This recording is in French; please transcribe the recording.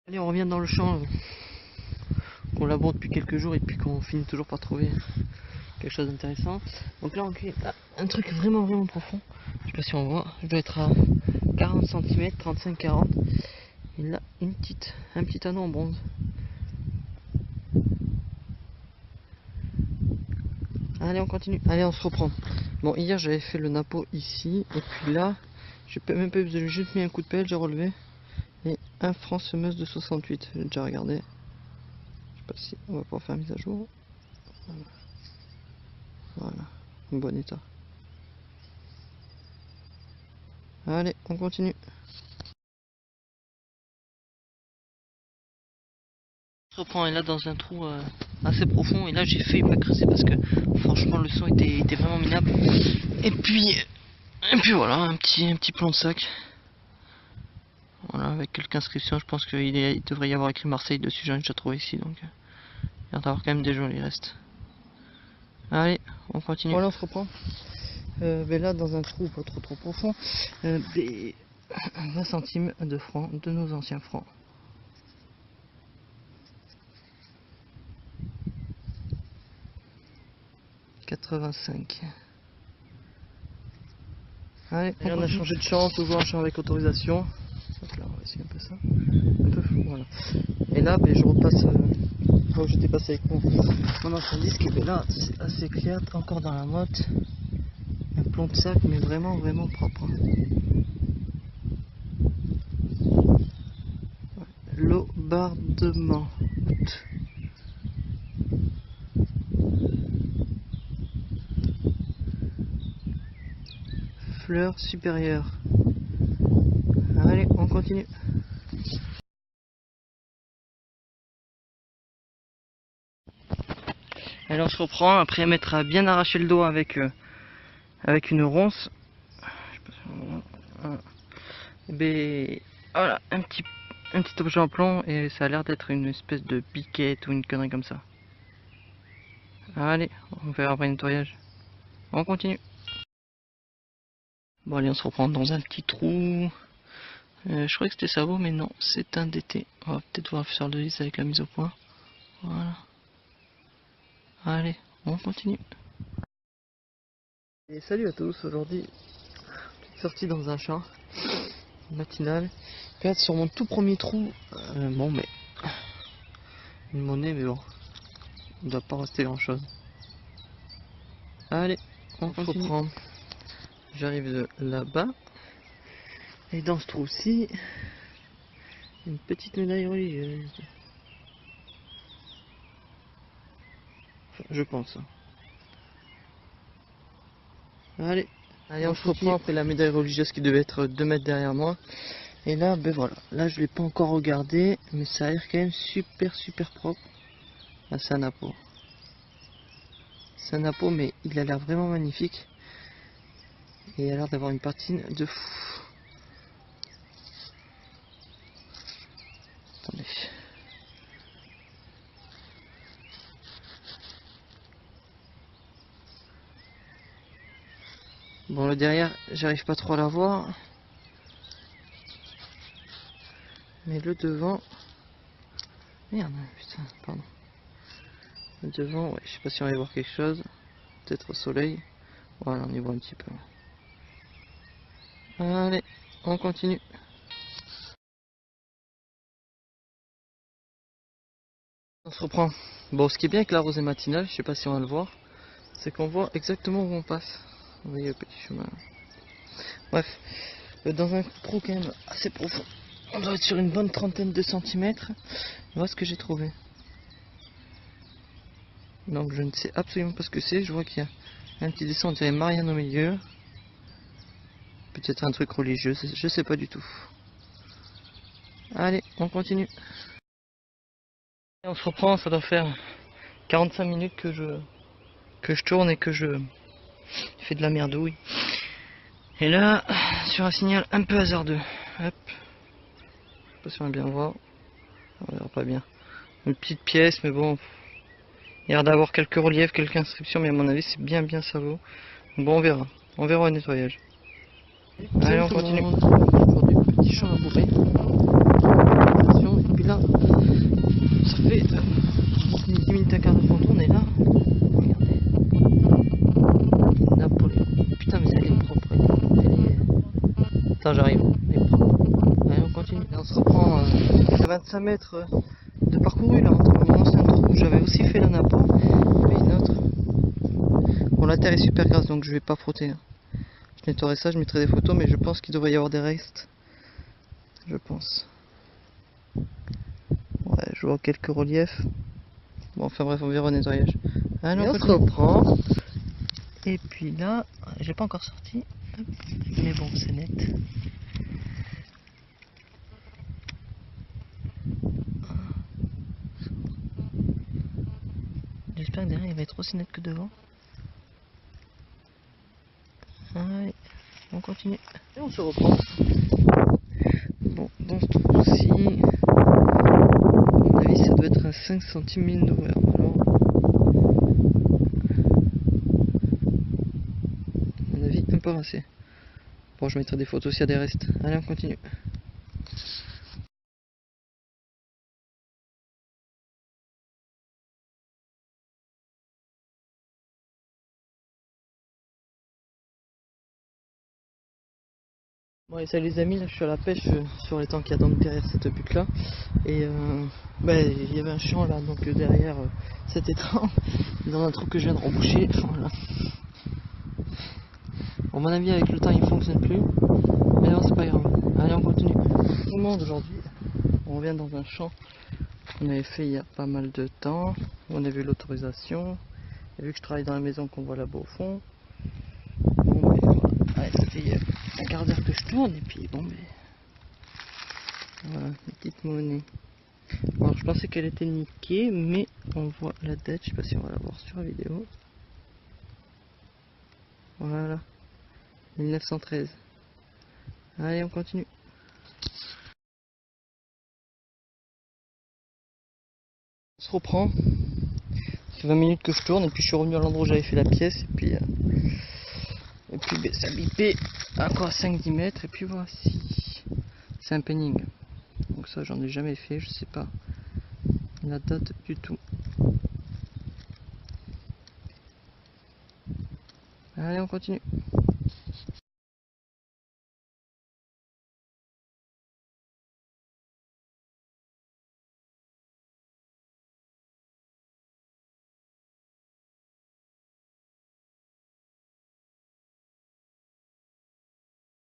Allez, on revient dans le champ qu'on labore depuis quelques jours et puis qu'on finit toujours par trouver quelque chose d'intéressant. Donc là on crée un truc vraiment profond. Je sais pas si on voit, je dois être à 40 cm, 35-40. Et là un petit anneau en bronze. Allez, on continue. Allez, on se reprend. Bon, hier j'avais fait le napo ici et puis là j'ai même pas eu besoin, j'ai juste mis un coup de pelle, j'ai relevé. Et un franc semeuse de 68, j'ai déjà regardé. Je sais pas si on va pouvoir faire mise à jour. Voilà, en bon état. Allez, on continue. Je reprends et là dans un trou assez profond et là j'ai failli pas creuser parce que franchement le son était vraiment minable. Et puis voilà, un petit plan de sac. Voilà, avec quelques inscriptions, je pense qu'il devrait y avoir écrit Marseille dessus, j'en ai déjà trouvé ici, donc il y a d'avoir quand même des jolis restes. Allez, on continue. Voilà, on se reprend. Mais là, dans un trou pas trop profond, des 20 centimes de francs, de nos anciens francs. « 85. Allez, on a changé de champ, toujours un champ avec autorisation. Donc là, on va essayer un peu ça. Un peu flou, voilà. Et là, je repasse là où j'étais passé avec mon ancien disque. Et là, c'est assez clair, encore dans la motte. Un plomb de sac, mais vraiment propre. L'obardement. Fleur supérieure. Allez, on continue. Alors on se reprend après m'être bien arraché le dos avec une ronce. Je sais pas si on voit. Voilà, un petit objet en plomb et ça a l'air d'être une espèce de piquette ou une connerie comme ça. Allez, on verra après le nettoyage. On continue. Bon allez, on se reprend dans un petit trou. Je croyais que c'était sabot, mais non, c'est un DT. On va peut-être voir faire le lisse avec la mise au point. Voilà. Allez, on continue. Et salut à tous, aujourd'hui, petite sortie dans un champ matinale. Là, sur mon tout premier trou, bon, mais une monnaie, mais bon, il ne doit pas rester grand chose. Allez, on reprend. J'arrive de là-bas. Et dans ce trou-ci, une petite médaille religieuse. Enfin, je pense. Allez, on se reprend après la médaille religieuse qui devait être 2 mètres derrière moi. Et là, voilà, là je l'ai pas encore regardé, mais ça a l'air quand même super propre. Là, c'est un napo. C'est un napo, mais il a l'air vraiment magnifique. Et il a l'air d'avoir une patine de fou. Attendez. Bon, le derrière, j'arrive pas trop à la voir. Mais le devant... Merde, putain, pardon. Le devant, ouais, je sais pas si on va y voir quelque chose. Peut-être au soleil. Voilà, on y voit un petit peu. Allez, on continue. On se reprend. Bon, ce qui est bien avec la rosée matinale, je sais pas si on va le voir, c'est qu'on voit exactement où on passe. Vous voyez le petit chemin. Bref, dans un trou quand même assez profond. On doit être sur une bonne trentaine de centimètres. Voilà ce que j'ai trouvé. Donc je ne sais absolument pas ce que c'est. Je vois qu'il y a un petit dessin, on dirait Marianne au milieu. Peut-être un truc religieux, je sais pas du tout. Allez, on continue. Et on se reprend, ça doit faire 45 minutes que je tourne et que je fais de la merdouille. Et là, sur un signal un peu hasardeux. Hop. Je sais pas si on va bien voir. On verra pas bien. Une petite pièce, mais bon. Il y a l'air d'avoir quelques reliefs, quelques inscriptions, mais à mon avis c'est bien sabot. Bon, on verra. On verra au nettoyage. Allez, on continue. Petit champ à bourrer. Et puis là, 25 mètres de parcouru là, entre mon ancien trou où j'avais aussi fait la nappe et une autre. Bon, la terre est super grasse donc je vais pas frotter. Je nettoierai ça, je mettrai des photos, mais je pense qu'il devrait y avoir des restes. Je pense. Ouais, je vois quelques reliefs. Bon, enfin bref, on verra au nettoyage. Allez, on se reprend. Et puis là, j'ai pas encore sorti. Hop. Mais bon, c'est net. J'espère que derrière il va être aussi net que devant. Allez, on continue. Et on se reprend. Bon, dans ce trou-ci, à mon avis, ça doit être un 5 cm d'ouvert. Alors, à mon avis, un peu rincé. Bon, je mettrai des photos s'il y a des restes. Allez, on continue. Bon et salut les amis, là je suis à la pêche sur les temps qu'il y a donc derrière cette butte là. Et il y avait un champ là, donc derrière cet étang, dans un trou que je viens de reboucher. Voilà. Bon, à mon avis avec le temps il fonctionne plus. Mais non, c'est pas grave. Allez, on continue. Tout le monde aujourd'hui, on revient dans un champ qu'on avait fait il y a pas mal de temps. On a vu l'autorisation. Et vu que je travaille dans la maison qu'on voit là-bas au fond. Bon, mais voilà. Allez, ça fait un quart d'heure que je tourne et puis bon, mais voilà, une petite monnaie. Alors je pensais qu'elle était niquée, mais on voit la date, je sais pas si on va la voir sur la vidéo. Voilà, 1913. Allez, on continue. On se reprend. Ça fait 20 minutes que je tourne et puis je suis revenu à l'endroit où j'avais fait la pièce et puis ben, ça bipait à quoi 5-10 mètres et puis voici. C'est un penning. Donc ça j'en ai jamais fait, je sais pas la date du tout. Allez, on continue.